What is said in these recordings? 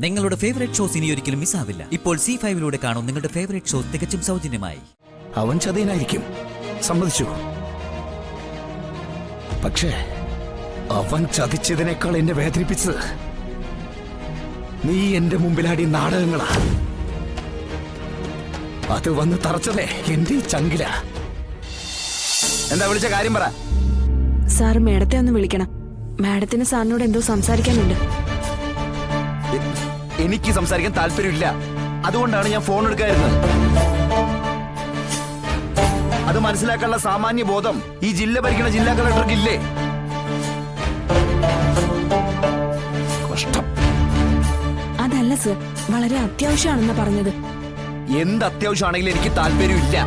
നിങ്ങളുടെ favourite shows ഇനി ഒരിക്കലും മിസ്സാവില്ല. ഇപ്പോൾ C5 കാണും നിങ്ങളുടെ ഫേവറേറ്റ് ഷോസ് തികച്ചും സൗജന്യമായി. അവൻ ചതിയനായിരിക്കും, സമ്മതിച്ചു. പക്ഷേ അവൻ ചതിച്ചതിനേക്കാൾ എന്നെ വേദനിപ്പിച്ചത് നീ എന്റെ മുമ്പിലാടി നാടകങ്ങളാ. അത് വന്ന് തറച്ചതേ എന്റെ ഈ ചങ്കില. എന്താ വിളിച്ച കാര്യം പറ. സാർ മേഡത്തെ ഒന്ന് വിളിക്കണം. മാഡത്തിന് സാറിനോട് എന്തോ സംസാരിക്കാനുണ്ട്. എനിക്ക് സംസാരിക്കാൻ താല്പര്യമില്ല. അതുകൊണ്ടാണ് ഞാൻ ഫോൺ എടുക്കാതിരുന്നത്. അത് മനസ്സിലാക്കാനുള്ള സാമാന്യ ബോധം ഈ ജില്ല ഭരിക്കുന്ന ജില്ലാ കളക്ടർക്ക് ഇല്ലേ? കഷ്ടം. അതല്ല സർ, വളരെ അത്യാവശ്യമാണെന്നാ പറഞ്ഞത്. എന്ത് അത്യാവശ്യമാണെങ്കിലും എനിക്ക് താല്പര്യമില്ല.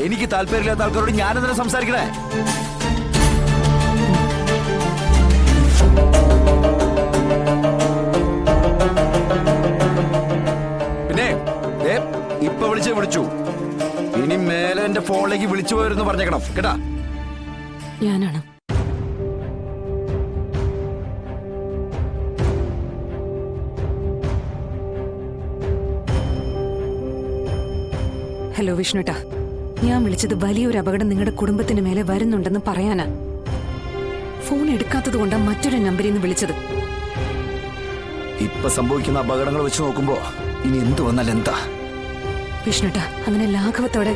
എനിക്ക് താല്പര്യമില്ലാത്ത ആൾക്കാരോട് ഞാനെന്തിനാ സംസാരിക്കണേ? പിന്നെ ഇപ്പൊ വിളിച്ചു. ഇനി മേലെ എന്റെ ഫോണിലേക്ക് വിളിച്ചു പോയിരുന്നു പറഞ്ഞേക്കണം കേട്ടാ. ഞാനാണ്. ഹലോ വിഷ്ണുട്ടാ, ഞാൻ വിളിച്ചത് വലിയൊരു അപകടം നിങ്ങളുടെ കുടുംബത്തിന് മേലെ വരുന്നുണ്ടെന്ന് പറയാനാ. ഫോൺ എടുക്കാത്തത് കൊണ്ടാ മറ്റൊരു നമ്പറിൽ നിന്ന് വിളിച്ചത്. ഇപ്പൊ സംഭവിക്കുന്ന അപകടങ്ങൾ വെച്ച് നോക്കുമ്പോ ഇനി എന്ത് വന്നാൽ എന്താ? വിഷ്ണുട്ടാ, അങ്ങനെ ലാഘവത്തോടെ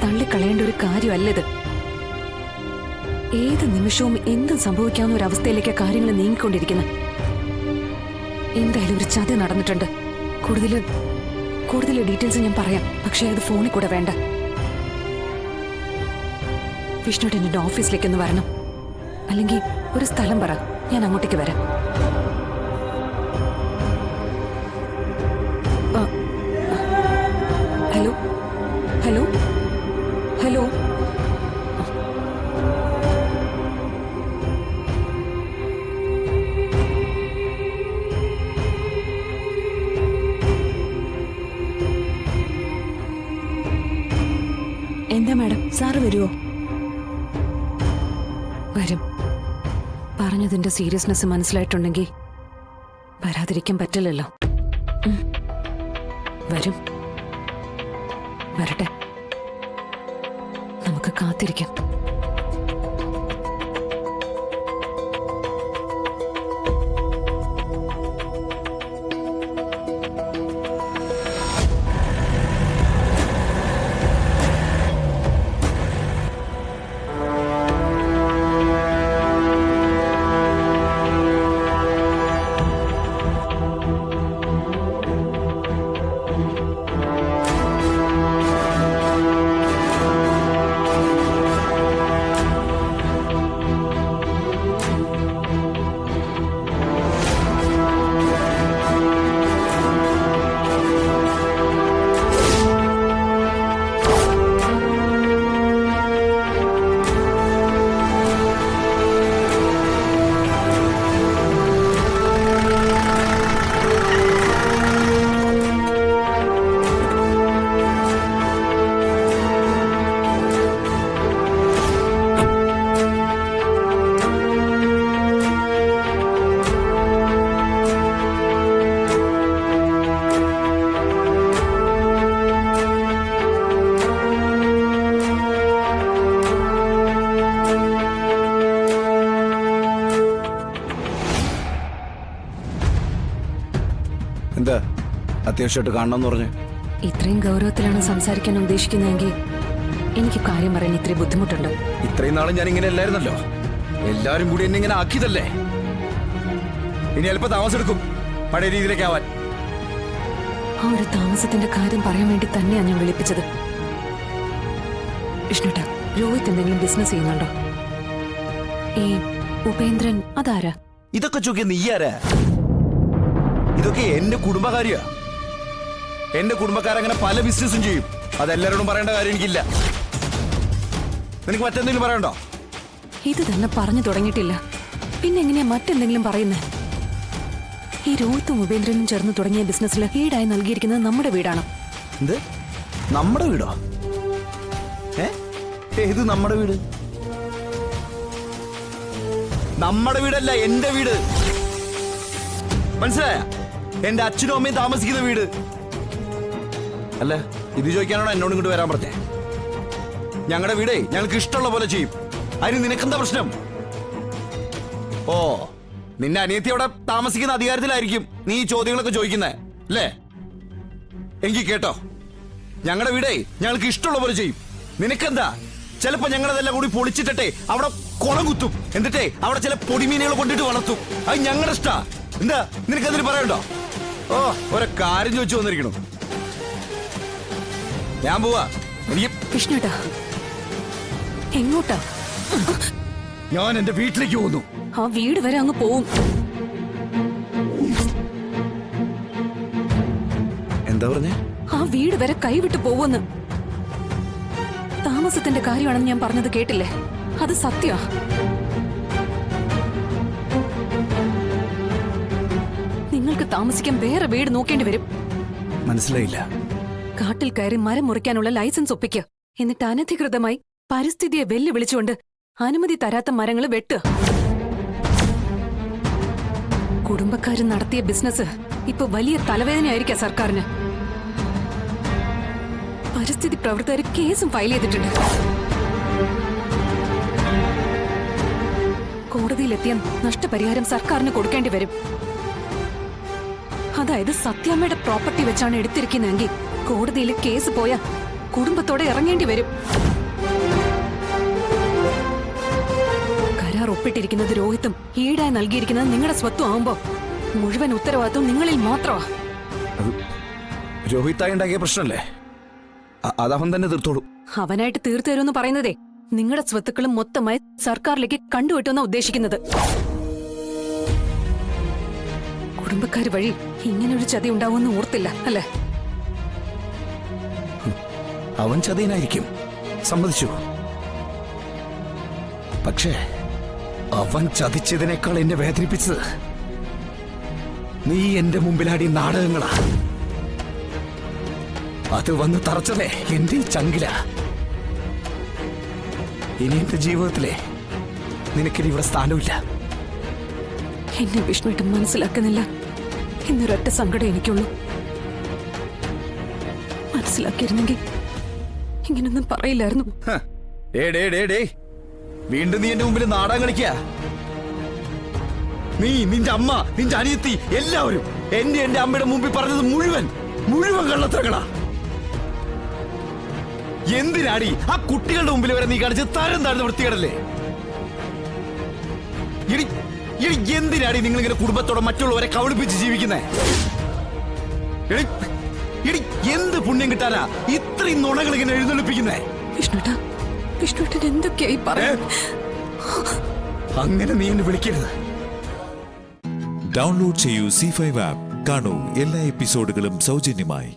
തള്ളിക്കളയേണ്ട ഒരു കാര്യമല്ല ഇത്. ഏത് നിമിഷവും എന്തും സംഭവിക്കാവുന്ന ഒരു അവസ്ഥയിലേക്ക് കാര്യങ്ങൾ നീങ്ങിക്കൊണ്ടിരിക്കുന്നത്. എന്തായാലും ഒരു ചതി നടന്നിട്ടുണ്ട്. കൂടുതൽ ഡീറ്റെയിൽസ് ഞാൻ പറയാം, പക്ഷേ അത് ഫോണിൽ കൂടെ വേണ്ട. വിഷ്ണുട്ട് എന്റെ ഓഫീസിലേക്കൊന്ന് വരണം. അല്ലെങ്കിൽ ഒരു സ്ഥലം പറ, ഞാൻ അങ്ങോട്ടേക്ക് വരാം. ഹലോ ഹലോ ഹലോ എന്താ മാഡം, സാറ് വരുമോ? വരും. പറഞ്ഞതിന്റെ സീരിയസ്നെസ് മനസ്സിലായിട്ടുണ്ടെങ്കിൽ വരാതിരിക്കാൻ പറ്റില്ലല്ലോ. വരും. വരട്ടെ, നമുക്ക് കാത്തിരിക്കാം. എന്താ അത്യാവശ്യമായിട്ട് കാണണമെന്ന് പറഞ്ഞു? ഇത്രയും ഗൗരവത്തിലാണ് സംസാരിക്കാൻ ഉദ്ദേശിക്കുന്നതെങ്കിൽ എനിക്ക് കാര്യം പറയാൻ ഇത്രയും ബുദ്ധിമുട്ടുണ്ട്. ഇത്രയും നാളും ഞാൻ ഇങ്ങനെ അല്ലായിരുന്നല്ലോ. എല്ലാരും കൂടി എന്നെ ഇങ്ങനെ ആക്കിയതല്ലേ. ഇനി അല്പം താമസം എടുക്കും പഴയ രീതിയിലേക്ക് ആവാൻ. ആ ഒരു താമസത്തിന്റെ കാര്യം പറയാൻ വേണ്ടി തന്നെയാണ് ഞാൻ വിളിപ്പിച്ചത്. വിഷ്ണുട്ട, രോഹിത് എന്തെങ്കിലും ബിസിനസ് ചെയ്യുന്നുണ്ടോ? ഈ ഉപേന്ദ്രൻ അതാരാ? ഇതൊക്കെ ചോദിക്കുക നീയാരാ? ഇതൊക്കെ എന്റെ കുടുംബകാര്യ. എന്റെ കുടുംബക്കാരങ്ങനെ പല ബിസിനസ്സും ചെയ്യും. അതെല്ലാരോടും പറയേണ്ട കാര്യം എനിക്കില്ല. നിനക്ക് മറ്റെന്തെങ്കിലും പറയണ്ടോ? ഇത് തന്നെ പറഞ്ഞു തുടങ്ങിയിട്ടില്ല, പിന്നെ എങ്ങനെയാ മറ്റെന്തെങ്കിലും പറയുന്നേ? ഈ രോഹിത്തും ഉപേന്ദ്രനും ചേർന്ന് തുടങ്ങിയ ബിസിനസ്സിൽ ഈടായി നൽകിയിരിക്കുന്നത് നമ്മുടെ വീടാണ്. എന്ത്? നമ്മുടെ വീടോ? ഏത് നമ്മുടെ വീട്? നമ്മുടെ വീടല്ല, എന്റെ വീട്. മനസ്സിലായ? എന്റെ അച്ഛനും അമ്മയും താമസിക്കുന്ന വീട്. അല്ല, ഇത് ചോദിക്കാനാണോ എന്നോട് ഇങ്ങോട്ട് വരാൻ പറഞ്ഞേ? ഞങ്ങളുടെ വീടേ ഞങ്ങൾക്ക് ഇഷ്ടമുള്ള പോലെ ചെയ്യും. അതിന് നിനക്കെന്താ പ്രശ്നം? ഓ, നിന്റെ അനിയത്തി അവിടെ താമസിക്കുന്ന അധികാരത്തിലായിരിക്കും നീ ഈ ചോദ്യങ്ങളൊക്കെ ചോദിക്കുന്നേ അല്ലേ? എങ്കിൽ കേട്ടോ, ഞങ്ങളുടെ വീടേ ഞങ്ങൾക്ക് ഇഷ്ടമുള്ള പോലെ ചെയ്യും. നിനക്കെന്താ? ചിലപ്പോ ഞങ്ങളതെല്ലാം കൂടി പൊളിച്ചിട്ടെ അവിടെ കുളം കുത്തും. എന്നിട്ടേ അവിടെ ചില പൊടിമീനുകൾ കൊണ്ടിട്ട് വളർത്തും. അത് ഞങ്ങളുടെ ഇഷ്ടാ. എന്താ നിനക്കതിന് പറയണ്ടോ? ഓ, ഒരു കാര്യം ചോദിച്ചു വന്നിരിക്കണു. ഞാൻ പോവാ. എനിക്ക് കൃഷ്ണേട്ടാ, എങ്ങോട്ടാ? ഞാൻ എന്റെ വീട്ടിലേക്ക് പോകുന്നു. ആ വീട് വരെ അങ്ങ് പോവും. എന്താ പറഞ്ഞേ? ആ വീട് വരെ കൈവിട്ട് പോവെന്ന്. താമസത്തിന്റെ കാര്യമാണെന്ന് ഞാൻ പറഞ്ഞത് കേട്ടില്ലേ? അത് സത്യാ. നിങ്ങൾക്ക് താമസിക്കാൻ വേറെ വീട് നോക്കേണ്ടി വരും. മനസ്സിലായില്ല. കാട്ടിൽ കയറി മരം മുറിക്കാനുള്ള ലൈസൻസ് ഒപ്പിക്കുക. എന്നിട്ട് അനധികൃതമായി പരിസ്ഥിതിയെ വെല്ലുവിളിച്ചുകൊണ്ട് അനുമതി തരാത്ത മരങ്ങൾ വെട്ടുക. കുടുംബക്കാര് നടത്തിയ ബിസിനസ് ഇപ്പൊ വലിയ തലവേദനയായിരിക്കാം സർക്കാരിന്. പരിസ്ഥിതി പ്രവർത്തകർ കേസും ഫയൽ ചെയ്തിട്ടുണ്ട്. കോടതിയിലെത്തിയ നഷ്ടപരിഹാരം സർക്കാരിന് കൊടുക്കേണ്ടി വരും. അതായത് സത്യാമ്മയുടെ പ്രോപ്പർട്ടി വെച്ചാണ് എടുത്തിരിക്കുന്നതെങ്കിൽ കോടതിയിൽ കേസ് പോയാൽ കുടുംബത്തോടെ ഇറങ്ങേണ്ടി വരും. കരാർ ഒപ്പിട്ടിരിക്കുന്നത് രോഹിത്തും ഈടായി നൽകിയിരിക്കുന്നത് നിങ്ങളുടെ സ്വത്തും ആവുമ്പോ മുഴുവൻ ഉത്തരവാദിത്വം നിങ്ങളിൽ മാത്രമാ. രോഹിത്തായി ഉണ്ടാക്കിയ പ്രശ്നമല്ലേ? അതവൻ തന്നെ തീർത്തോളൂ. അവനായിട്ട് തീർത്തു തരുമെന്ന് പറയുന്നതേ നിങ്ങളുടെ സ്വത്തുക്കളും മൊത്തമായി സർക്കാരിലേക്ക് കണ്ടുവിട്ടുമെന്നാ ഉദ്ദേശിക്കുന്നത്. കുടുംബക്കാര് വഴി ഇങ്ങനൊരു ചതി ഉണ്ടാവുമെന്ന് ഓർത്തില്ല അല്ലേ? അവൻ ചതിയനായിരിക്കും, സമ്മതിച്ചു. പക്ഷേ അവൻ ചതിച്ചതിനേക്കാൾ എന്നെ വേദനിപ്പിച്ചത് നീ എന്റെ മുമ്പിലാടി നാടകങ്ങളാ. അത് വന്ന് തറച്ചതേ എന്റെ ഈ ചങ്കില. ഇനി എന്റെ ജീവിതത്തിലെ നിനക്കിനി ഇവിടെ സ്ഥാനമില്ല. എന്നെ വിഷ്ണുവിട്ട് മനസ്സിലാക്കുന്നില്ല എന്നൊരൊറ്റ സങ്കടം എനിക്കുള്ളൂ. മനസ്സിലാക്കിയിരുന്നെങ്കിൽ ഇങ്ങനൊന്നും പറയില്ലായിരുന്നു. വീണ്ടും നീ എന്റെ മുമ്പിൽ നാടകം കളിക്കുക. നീ, നിന്റെ അമ്മ, നിന്റെ അനിയത്തി, എല്ലാവരും എന്റെ അമ്മയുടെ മുമ്പിൽ പറഞ്ഞത് മുഴുവൻ കള്ളത്തരങ്ങളാ. എന്തിനാടി ആ കുട്ടികളുടെ മുമ്പിൽ വരെ നീ കാണിച്ച് തരം താഴ്ന്ന വൃത്തികേടല്ലേ? എന്തിനാടി നിങ്ങൾ ഇങ്ങനെ കുടുംബത്തോടെ മറ്റുള്ളവരെ കബളിപ്പിച്ച് ജീവിക്കുന്നേ? എന്ത് പുണ്യം കിട്ടാനാ ഇത്രയും നുണകൾ ഇങ്ങനെ എഴുന്നള്ളിപ്പിക്കുന്നേ? വിഷ്ണുട്ടൻ എന്തൊക്കെയായി പറയാ? അങ്ങനെ നീ എന്നെ വിളിക്കരുത്. ഡൗൺലോഡ് ചെയ്യൂ C5 ആപ്പ്. കാണൂ എല്ലാ എപ്പിസോഡുകളും സൗജന്യമായി.